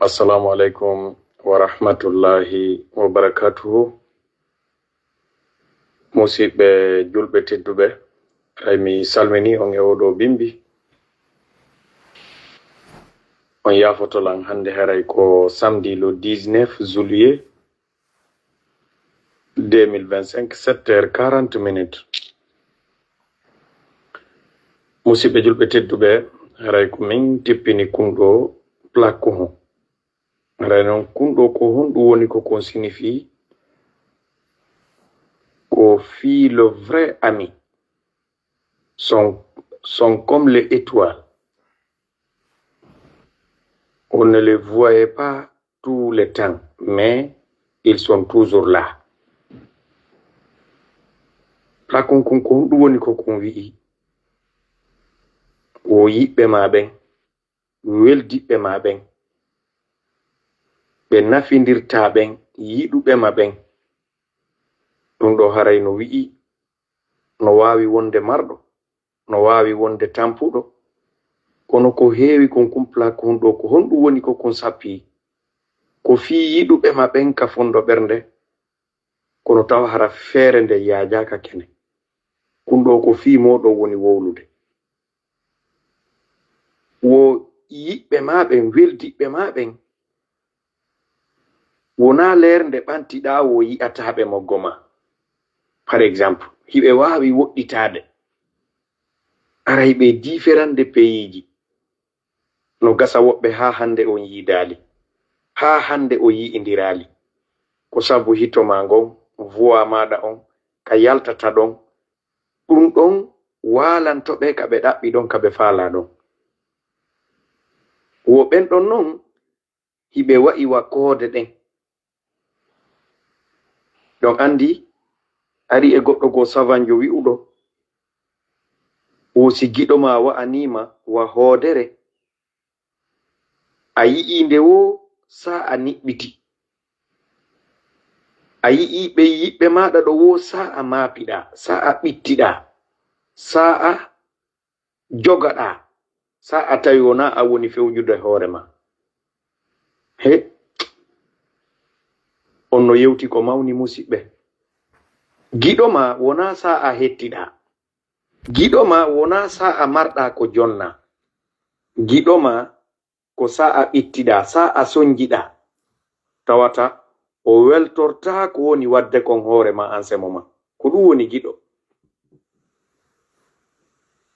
Assalamu alaikum wa rahmatullahi wa barakatuhu. Musidɓe julɓe tedduɓe, ay mi salmini on e oɗo bimbi. On yafotolan hande haray ko samedi le 19 juillet 2025 7h40. Musidɓe julɓe tedduɓe, haray ko min tippini kunɗo plaque ko hon. Haray non kunɗo ko honɗum woni ko kon signifie qu'aux filles, le vrai ami, sont comme les étoiles. On ne les voyait pas tout le temps, mais ils sont toujours là. Plakon kon ko honɗum woni ko kon wi'i o yiɓɓe ma ɓen, weldiɓɓe ma ɓen, ɓe nafindirta ɓen, yiɗuɓe ma ɓen. Ɗum ɗo haray no wi'i no wawi wonde marɗo, no wawi wonde tampuɗo, kono ko heewi kon kumplak honɗo ko honɗum woni ko kon sappi ko fii yiɗuɓe ma ɓen ka fondo ɓernde, kono tawa hara feere nde yaajaka kene. Kunɗo ko fii moɗo woni wowlude. Wo yiɓɓe ma ɓen, weldiɓɓe ma ɓen, wona leer nde ɓantiɗa wo yi'ataɓe moggo ma. Par exemple, hiɓe wawi woɗɗitade, ara hiɓe différande pays no gasa woɓɓe ha hande on yidali, ha hande o yi'indirali, ko sabu hito ma ngon, voix maɗa on ka yaltata ɗon, ɗum ɗon walantoɓe ka ɓe ɗaɓɓi ɗon, ka ɓe faala ɗon. Wo ɓen ɗon non hiɓe wa'i wakkode ɗen. Ɗon andi ari e goɗɗo go savanjo wi'uɗo o sigiɗo ma wa'anima wa hoodere, a yi'i nde wo sa a niɓɓiti, a yi'i ɓe yiɓɓe maɗa ɗo wo sa a maapiɗa, sa a ɓittiɗa, sa a jogaɗa, sa a tawi wona a woni fewjude hoore ma. He, on no yewti ko mawni musidɓe. Giɗo ma wona sa a hettiɗa, giɗo ma wona sa a marɗa ko jonna, giɗo ma ko sa a ɓittiɗa, sa a sonjiɗa, tawata o weltorta ko woni wadde kon hoore ma ansemo ma, ko ɗum woni giɗo.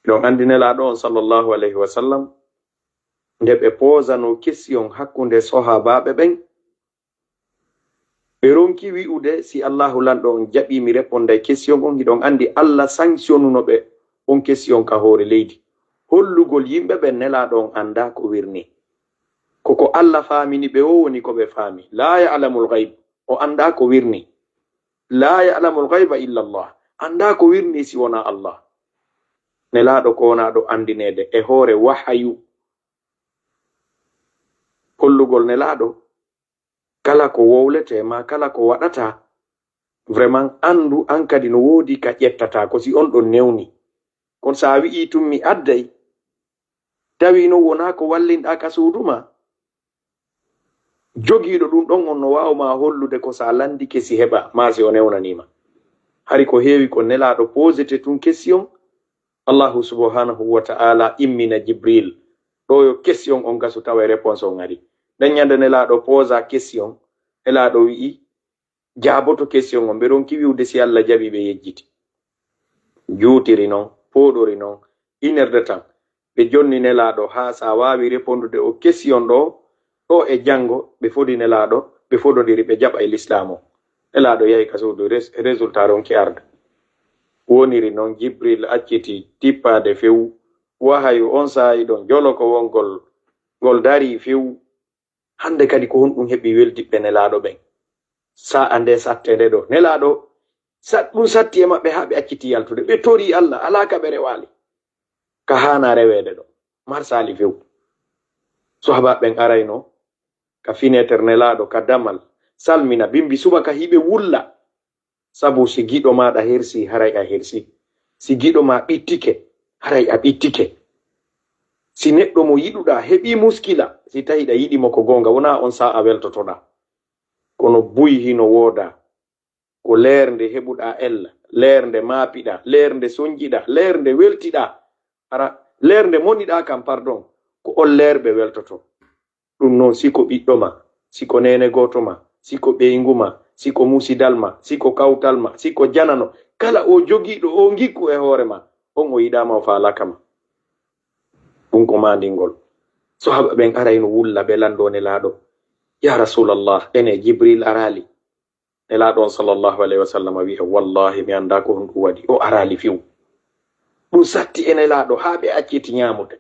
Ɗon andi nelaɗo on sallallahu alayhi wa sallam nde ɓe posano question hakkunde sahabaɓe ɓen, ɓe ronki wi'ude si Allahu lanɗo on jaɓimi réponde question on, hiɗon andi Allah sanctionnuno ɓe on question ka hoore leydi, hollugol yimɓe ɓe nelaɗo on anda ko wirni. Koko Allah faamini ɓe o woni ko ɓe faami. La ya'lamul ghaib, o anda ko wirni. La ya'lamul ghaiba illa Allah, anda ko wirni si wona Allah. Nelaɗo ko wona ɗo andinede e hoore wahayu. Hollugol nelaɗo kala ko wowlete ma, kala ko waɗata, vraiment andu an kadi no woodi ka ƴettata ko si on ɗon newni. Kono sa wi'i tummi adday, tawi no wona ko wallinɗa ka suuduma, jogiiɗo ɗum ɗon on no wawma hollude ko sa landike si heɓa ma si o newnanima. Hari ko heewi ko nelaɗo posete tun question, Allahu subhanahu wa ta'ala immina Jibril ɗo yo question on gasu tawa réponse on ari. Den nyande nelaɗo posa question, nelaɗo wi'i jaaboto question on, ɓe ronki wi'ude si Allah jaɓi ɓe yejjiti. Juutiri non, poɗori non, 1 heure de temps ɓe jonni nelaɗo ha sa wawi répondude o question ɗo e jango ɓe fodi nelaɗo, ɓe fododiri, ɓe jaɓa e l'islam o. Nelaɗo yahi ka suudu, résultat ronki arde. Woniri non Jibril acciti tippade few, wahayu on saayi ɗon joloko wongol ngol dari few. Hande kadi ko honɗum heɓi weldiɓɓe nelaɗo ɓen. Sa ande satte nde ɗo nelaɗo ɗum satti e maɓɓe ha ɓe acciti yaltude, ɓe tori Allah alaka ɓe rewali ka hana rewede ɗo marsali few. Sahaba ɓen arayno ka finetere nelaɗo ka damal salmina bimbi subaka hiɓe wulla, sabu si giɗo maɗa hersi haray a hersi, si giɗo ma ɓittike haray a ɓittike. si neɗɗo mo yiɗuɗa heɓi muskila si tawiɗa yiɗimo ko gonga wona on sa'a weltotoɗa kono buy hino wooda ko leernde heɓuɗa ella leernde maapiɗa leernde sonjiɗa leernde weltiɗa ara leernde moniɗa kam pardon ko on leerɓe weltoto ɗum noon siko ɓiɗɗo ma siko nene goto ma siko ɓeygu ma siko musidal ma siko kawtal ma siko janano kala o jogiɗo o gikku e hoore ma on o yiɗama o faalaka ma ɗum ko mandingol sahaba ɓen arayno wulla ɓe lando nelaɗo ya rasulallah ene jibril arali nelaɗo on sallllahu alayhi wa sallam wi'e wallahi mi anda ko on ɗum waɗi o arali fiw ɗum satti e nelaɗo ha ɓe acciti ñamude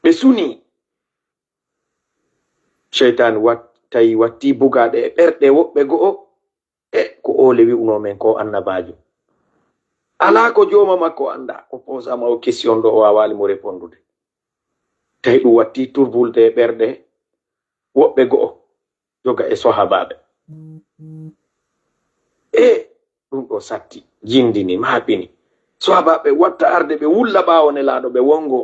ɓe suni cheytani tawi watti bugaɗe e ɓerɗe woɓɓe go'o e ko ole wi'uno men ko annabajo ala ko joma makko anda o posama o question ɗo o wawali mo répondude tawi ɗum watti turbulde e ɓerɗe woɓɓe go'o joga e sahabaɓe e ɗum ɗo satti jindini maɓini sahabaɓe watta arde ɓe wulla ɓawo nelaɗo ɓe wongo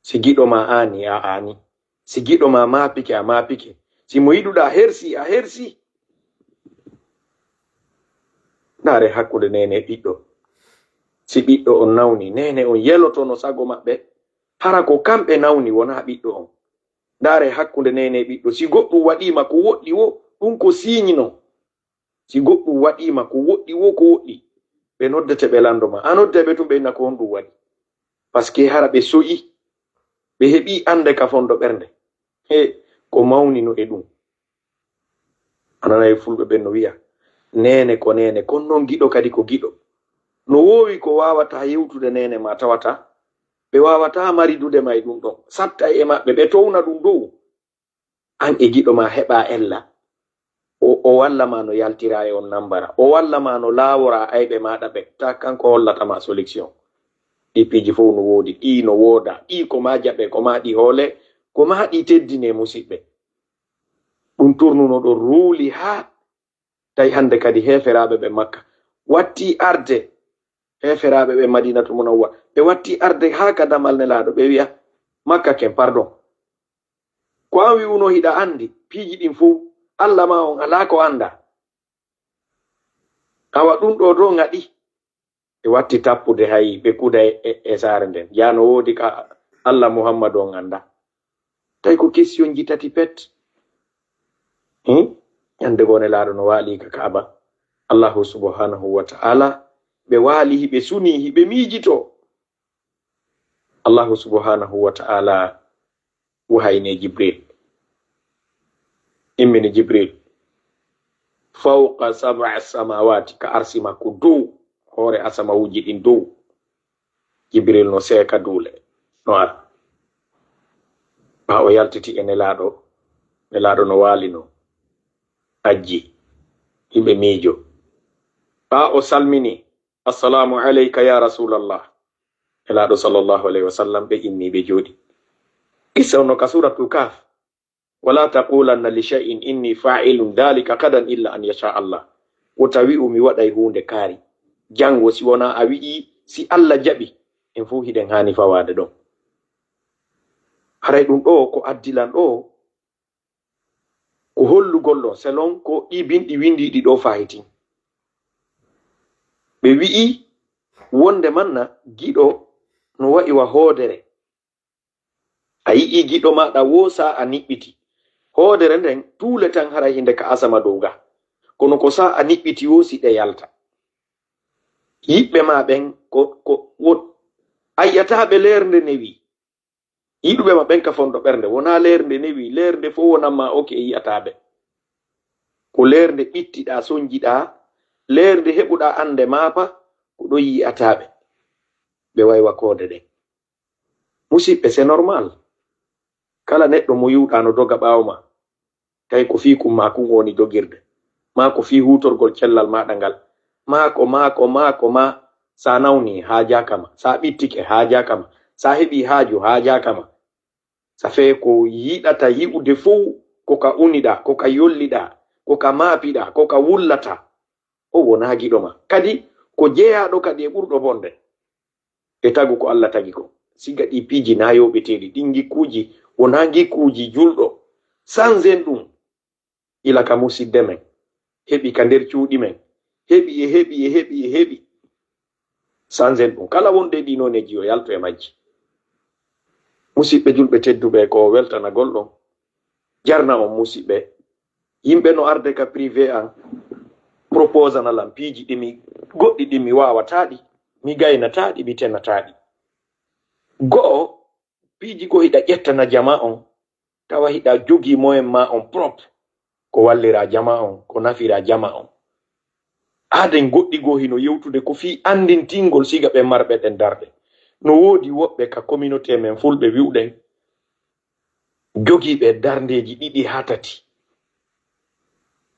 si giɗo ma ani a ani si giɗo ma mapike a mapike si mo yiɗuɗa hersi a hersi nare hakkude nene ɓiɗɗo si ɓiɗɗo on nawni nene on yelotono sago maɓɓe hara ko kamɓe nawni wona ɓiɗɗo on ndare hakkude nene ɓiɗɗo si goɗɗum waɗima ko woɗɗi wo ɗum ko siñino si goɗɗum waɗima ko woɗɗi wo ko woɗɗi ɓe noddete ɓe landoma a noddeɓe tum ɓe inna ko on ɗum waɗi par ce que hara ɓe soƴi ɓe heɓi ande ka fondo ɓernde he ko mawnino e ɗum ananayi fulɓe ɓen no wiya nene ko nene kon noon giɗo kadi ko giɗo no wowi ko wawata yewtude nene ma tawata ɓe wawata maridude ma e ɗum ɗon satta e maɓɓe ɓe towna ɗum dow an e giɗo ma heɓa ella o walla ma no yaltira e on nambara o walla ma no lawora ayɓe maɗa ɓe ta kanko hollatama solution ɗi piji fof no woodi ɗi no wooda ɗi ko ma jaɓe ko ma ɗi hoole ko ma ɗi teddine musidɓe ɗum turnuno ɗo ruuli ha tawi hande kadi heferaɓe ɓe makka watti arde heferaɓe ɓe madinatu munawwar ɓe watti arde ha ka damal nelaɗo ɓe wiya makka ken pardon ko an wi'uno hiɗa andi piiji ɗin fuu allah ma on ala ko anda awa ɗum ɗo do ngaɗi ɓe watti tappude hayi ɓe kuda e saare nden yano woodi ka allah muhammadu on anda tawi ko question ji tati pet yande goo nelaɗo no waali ka kaaba allahu subhanahu wa ta'ala ɓe waali hiɓe suni hiɓe miijito allahu subhanahu wa ta'ala wahayne jibril immini jibril fawqa sab'a samawati ka arsi makko dow hoore asamawuji ɗin dow jibril no seeka duule no ara ɓa o yaltiti e nelaɗo no waalino ajji himɓe miijo ɓa o salmini assalamu alayka ya rasulallah nelaɗo sallllahu alayhi wa sallam ɓe inni ɓe jooɗi kissa no ka suratul kaf wala taqulanna li shay'in inni fa'ilun dhalika qadan illa an yasha Allah o tawi mi waɗay hunde kaari jango si wona a wi'i si Allah jaɓi en fu hiɗen hani fawade ɗon haray ɗum ɗo ko addilan ɗo ko hollugol ɗo selon ko ɗi binɗi windiɗi ɗo fahitin ɓe wi'i wonde manna giɗo no wa'i wa hoodere a yi'i giɗo maɗa wosa a niɓɓiti hoodere nden tuule tan haray hinde ka asama dow ga kono ko sa a niɓɓiti wosi ɗe yalta yiɓɓe ma ɓen ayyataɓe leernde newi yiɗuɓe ma ɓen ka fondo ɓernde wona leernde newi leernde fo wonanma oke e yiyataɓe ko leernde ɓittiɗa sonjiɗa leernde heɓuɗa ande maapa ko ɗo yiyataɓe ɓe waywa koode ɗen musidɓe c'est normal kala neɗɗo mo yiwɗa no doga ɓawo ma tawi ko fi kum ma kum woni dogirde ma ko fi hutorgol cellal maɗa ngal ma sa nawni ha jakama sa ɓittike ha jakama sa heɓi haaju ha jakama sa fe ko yiɗata yi'ude fof koka uniɗa koka yolliɗa koka maapiɗa koka wullata o wona giɗo ma kadi ko jeeyaɗo kadi e ɓurɗo bonde e tagu ko Allah tagi ko siga ɗi piiji na yoɓeteɗi ɗin gikkuji wona gikkuji julɗo sanzen ɗum ila ka musidde men heɓi ka nder cuuɗi men heɓi sanzen ɗum kala wonde ɗinoneji o yalto e majji. Musidɓe julɓe tedduɓe ko weltana golɗon jarna on musidɓe yimɓe no arde ka privé an proposanalam piiji ɗimi goɗɗi ɗi mi wawataɗi mi gaynataɗi mi tenataɗi. Go'o piiji ko hiɗa ƴettana jama on tawa hiɗa jogi moyen ma on propre ko wallira jama on ko nafira jama on. Aden goɗɗi go hino yewtude ko fi andintingol siga ɓe marɓe ɗen darɗe. No woodi woɓɓe ka communauté men fulɓe wi'uɗen jogiiɓe darndeji ɗiɗi ha tati.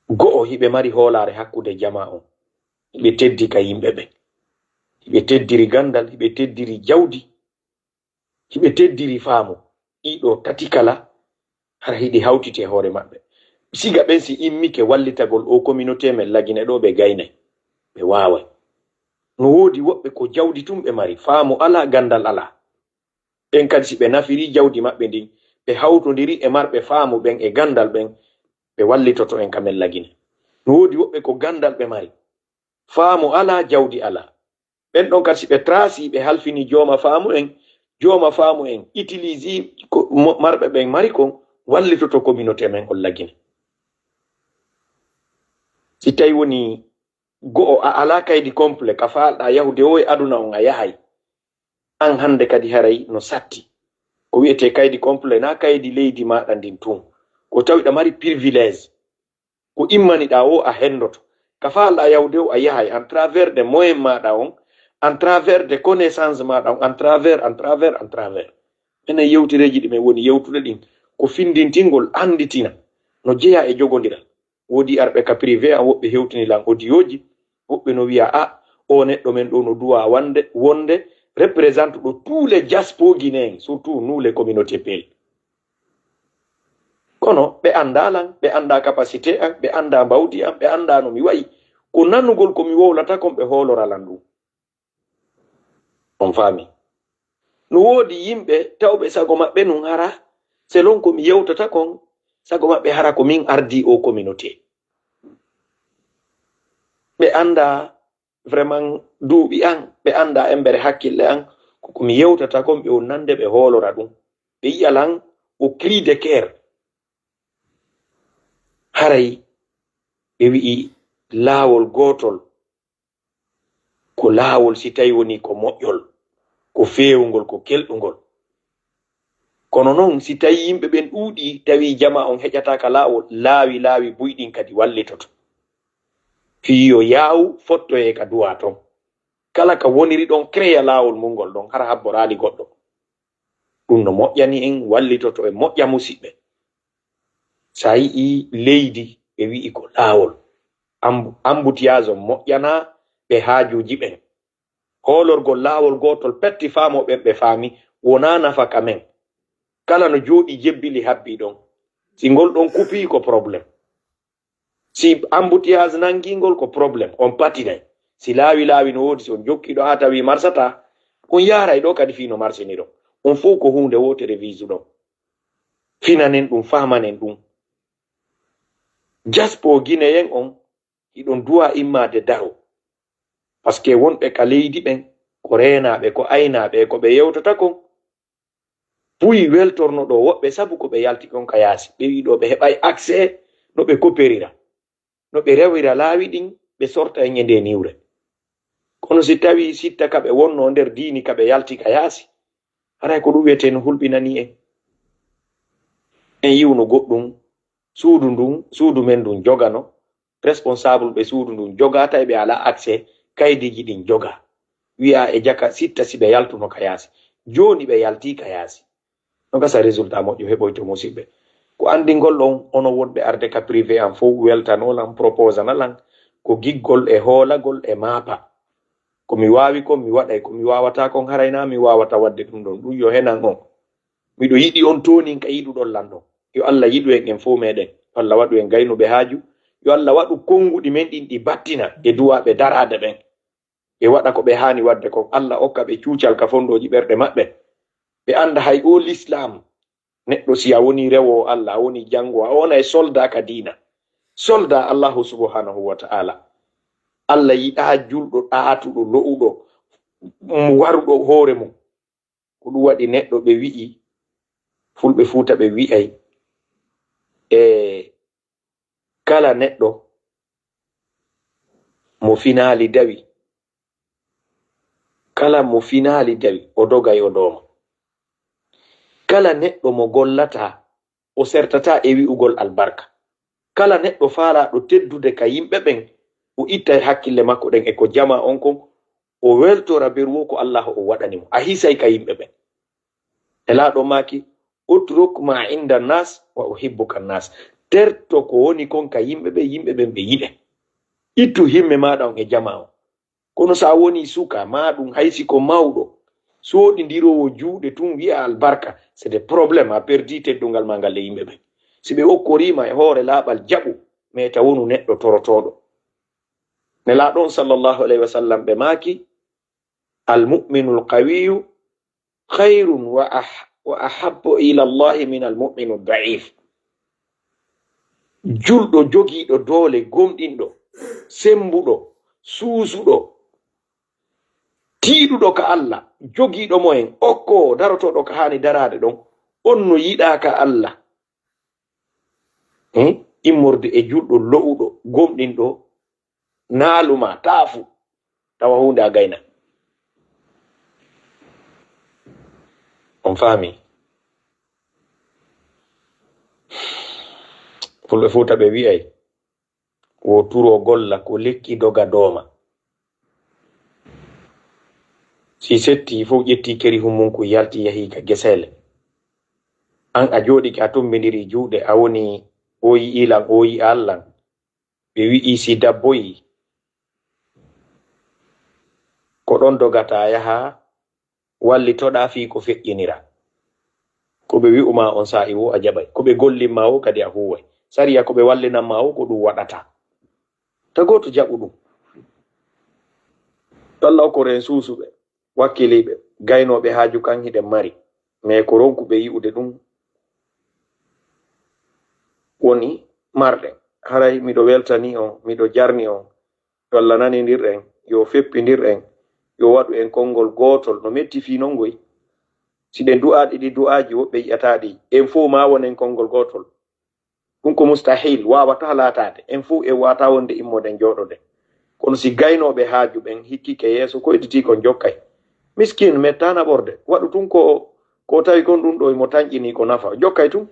Go'o hiɓe mari hoolare hakkude jama on, hiɓe teddi ka yimɓe ɓe, hiɓe teddiri gandal, hiɓe teddiri jawdi, hiɓe teddiri faamu. Ɗiɗo tati kala hara hiɗi hawtite hoore maɓɓe. Siga ɓen si immike wallitagol o communauté men lagine ɗo ɓe gaynay ɓe waaway. No woodi woɓɓe ko jawdi tum ɓe mari, faamu ala, gandal ala. Ɓen kadi si ɓe nafiri jawdi maɓɓe ndin ɓe hawtodiri e marɓe faamu ɓen e gandal ɓen ɓe wallitoto en kamen lagine. No woodi woɓɓe ko gandal ɓe mari, faamu ala, jawdi ala. Ɓen ɗon kadi si ɓe trasi ɓe halfini jooma faamu en utilise ko marɓe ɓen mari kon wallitoto communauté men on lagine. Si tawi woni go'o a ala kaydi complet ka falɗa yahude o e aduna on a yahay, an hande kadi haray no satti ko wi'ete kaydi complet na kaydi leydi maɗa ndin tun, ko tawi ɗa mari privilège ko immaniɗa o a hendoto ka falɗa yahude o a yahay en travers de moyen maɗa on, en travers de connaissance maɗa on, en travers enen yewtireji ɗi men woni yewtude ɗin ko findintingol anditina no jeeya e jogodiral. Woodi arɓe ka privé an woɓɓe hewtinilan audioji, woɓɓe no wiya a o neɗɗo men ɗo no duwa wonde représente ɗo tous les diaspoginen, surtout nous les communautés pel. Kono ɓe anda lan, ɓe anda capacité an, ɓe anda mbawdi an, ɓe anda no mi wayi, ko nannugol komi wowlata kon ɓe hooloralan ɗum. On faami. No woodi yimɓe tawɓe sago maɓɓe nun hara selon komi yewtata kon sago maɓɓe hara ko min ardi o communauté. Ɓe anda vraiment duuɓi an, ɓe anda embere hakkille an ko komi yewtata kon ɓe o nande ɓe hoolora ɗum. Ɓe yi'a lan o cri de cœur. Haray ɓe wi'i laawol gotol ko laawol si tawi woni ko moƴƴol, ko feewngol, ko kelɗungol. Kono noon si tawi yimɓe ɓen ɗuuɗi tawi jama on heƴata ka laawol laawi buyɗin kadi wallitoto. Fiyo yaawu fottoye ka duwa ton. Kala ka woniri ɗon créa laawol mungol ɗon hara habborali goɗɗo. Ɗum no moƴƴani en wallitoto e moƴƴa musidɓe. Sa yi'i leydi ɓe wi'i ko laawol, embouteillage moƴƴana ɓe haajuji ɓen. Hoolorgol laawol gotol petti faamoɓen ɓe faami wona nafaka men. Kala no jooɗi jebbili habbi ɗon, si ngol ɗon kupi ko probléme, si embouteillage nangingol ko probléme, on patinay. Si laawi no woodi, si on jokkiɗo ha tawi marsata, on yaray ɗo kadi fino marsini ɗo. On fof ko hunde wotere visu ɗon. Finanen ɗum, famanen ɗum. Jaspo Guinéen on hiɗon duwa immade daro, parce que wonɓe ka leydi ɓen ko renaɓe, ko aynaɓe, ko ɓe yewtata kon puyi weltorno ɗo woɓɓe sabu ko ɓe yalti kon ka yaasi. Ɓe wi ɗo ɓe heɓay accès no ɓe koperira, no ɓe rewira laawi ɗin ɓe sorta e ñande niwre. Kono si tawi sitta ka ɓe wonno nder diini ka ɓe yalti ka yaasi, haray ko ɗum wiyete no hulɓinani en yiwno goɗɗum suudu men ndun jogano, responsable ɓe suudu ndun jogata e ɓe ala accès kaydiji ɗin joga, wi'a e jaka sitta si ɓe yaltuno ka yaasi. Joni ɓe yalti ka yaasi, no gasa résultat moƴƴo heɓoyto musidɓe. Ko andingol ɗon ono wonɓe arde ka privé an fof weltanolan, proposanalan ko giggol e hoolagol e maapa. Ko mi wawi kon mi waɗay, ko mi wawata kon harayna mi wawata wadde ɗum ɗon. Ɗum yo henan on. Miɗo yiɗi on tonin ka yiɗuɗon lanɗon. Yo Allah yiɗu en fof meɗen. Yo Allah waɗu en gaynuɓe haaju. Yo Allah waɗu konguɗi men ɗin ɗi battina e duwaɓe darade ɓen. Ɓe waɗa ko ɓe hani wadde kon. Allah hokka ɓe cuucal ka fondoji ɓerɗe maɓɓe. ɓe anda hay o l'islam neɗɗo si a woni rewo Allah a woni jango a wona e soldat ka dina soldat Allahu subhanahu wa ta'ala Allah yiɗa julɗo ɗaatuɗo lo'uɗo waruɗo hoore mum ko ɗum waɗi neɗɗo ɓe wi'i fulɓe fuuta ɓe wi'ay e kala neɗɗo mo finaali dawi kala mo finaali dawi o dogay o dooma kala neɗɗo mo gollata o sertata e wi'ugol albarka kala neɗɗo faalaɗo teddude ka yimɓe ɓen o ittay hakkille makko ɗen e ko jama on kon o weltora berwo ko Allah o waɗanimo a hisay ka yimɓe ɓen e laaɗo maki utruk ma inda nas wa uhibbuka nas terto ko woni kon ka yimɓe ɓen ɓe yiɗe ittu himme maɗa on e jama on kono sa woni suka maɗum haysi ko mawɗo soɗidirowo juuɗe tun wi'a albarka c'est des problèmes a perdi teddungal ma ngal e yimɓe ɓen si ɓe okkorima e hoore laaɓal jaɓu meta wonu neɗɗo torotoɗo nelaɗon sallallahu alayhi wa sallam ɓe maaki almuminu lqawiyu khayrun wa ahabbu ila allahi min almuminu daif julɗo jogiiɗo doole gomɗinɗo sembuɗo suusuɗo tiiɗuɗo ka Allah jogiiɗo mo en okko darotoɗo ka hani darade ɗon on no yiɗa ka Allah immorde e julɗo lo'uɗo gomɗinɗo naaluma taafu tawa hunde a gayna on faami fulɓe fuuta ɓe wi'ay wo turo golla ko lekki doga dooma si setti fof ƴetti keri hummunku yalti yahi ka gesele an a jooɗiki a tombidiri juuɗe a woni o yi ilan o yi Allah ɓe wi'i si dabboyi ko ɗon dogata yaha wallitoɗa fi ko feƴƴinira ko ɓe wi'uma on sa'i wo a jaɓay ko ɓe gollinma wo kadi a huway sariya ko ɓe wallinanma wo ko ɗum waɗata tago to jaɓu ɗum Allah okkoren suusuɓe wakkiliɓe gaynoɓe haaju kan hiɗen mari mais ko ronkuɓe yi'ude ɗum woni marɗen haray miɗo weltani on miɗo jarni on yo Allah nanidirɗen yo feppindirɗen yo waɗu en konngol gotol no metti fi non goy si ɗen du'aɗi ɗi du'aji woɓɓe yi'ataɗi en fo ma wonen konngol gotol ɗum ko mustahil wawata laatade en fo en wata wonde immoden joɗoden kono si gaynoɓe haaju ɓen hikkike yeeso koyditi kon jokkay miskin mettana ɓorde waɗu tun ko tawi kon ɗum ɗo mo tañƴini ko nafa jokkay tun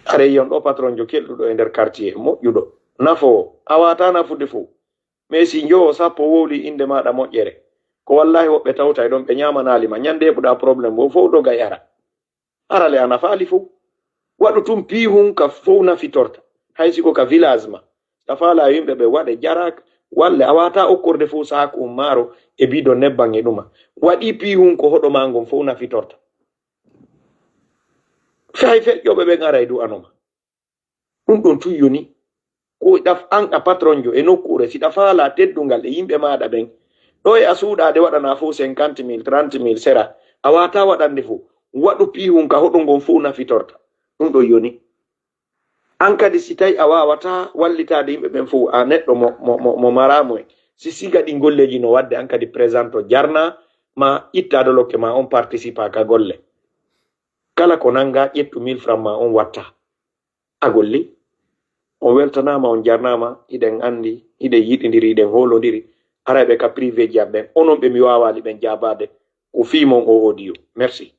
are yon ɗo patron jo kelɗuɗo e nder quartier moƴƴuɗo nafo a wata nafude fo mais si njowo sappo wowli inde maɗa moƴƴere ko wallahi woɓɓe tawta ɗon ɓe ñamanalima ñande heɓuɗa probléme bo fof dogay ara le a nafaali fof waɗu tun pihun ka fof nafitorta haysi ko ka village ma tafala yimɓe ɓe waɗe jarak walle a wata okkorde fof saku maaro e bido nebban e ɗuma waɗi pihun ko hoɗo ma ngon fof nafitorta fay feƴƴoɓe ɓen ara e du'anoma ɗum ɗon tun yoni ko ɗaf an a patron jo e nokkure si ɗafala teddungal e yimɓe maɗa ɓen ɗo e a suuɗade waɗana fof 50 000 30 000 sera a wata waɗande fof waɗu pihun ka hoɗo ngon fof nafitorta ɗum ɗon yoni an kadi si tawi a wawata wallitade yimɓe ɓen fof a neɗɗo mo maramo si siga ɗi golleji no wadde an kadi présente jarna ma ittade lokke ma on participa ka golle kala ko nanga ƴettu 1000 francs ma on watta a golli on weltanama on jarnama hiɗen andi hiɗen yiɗidiri hiɗen holodiri araɓe ka privé ji aɓɓen onon ɓe mi wawali ɓen jabade ko fimon o audio merci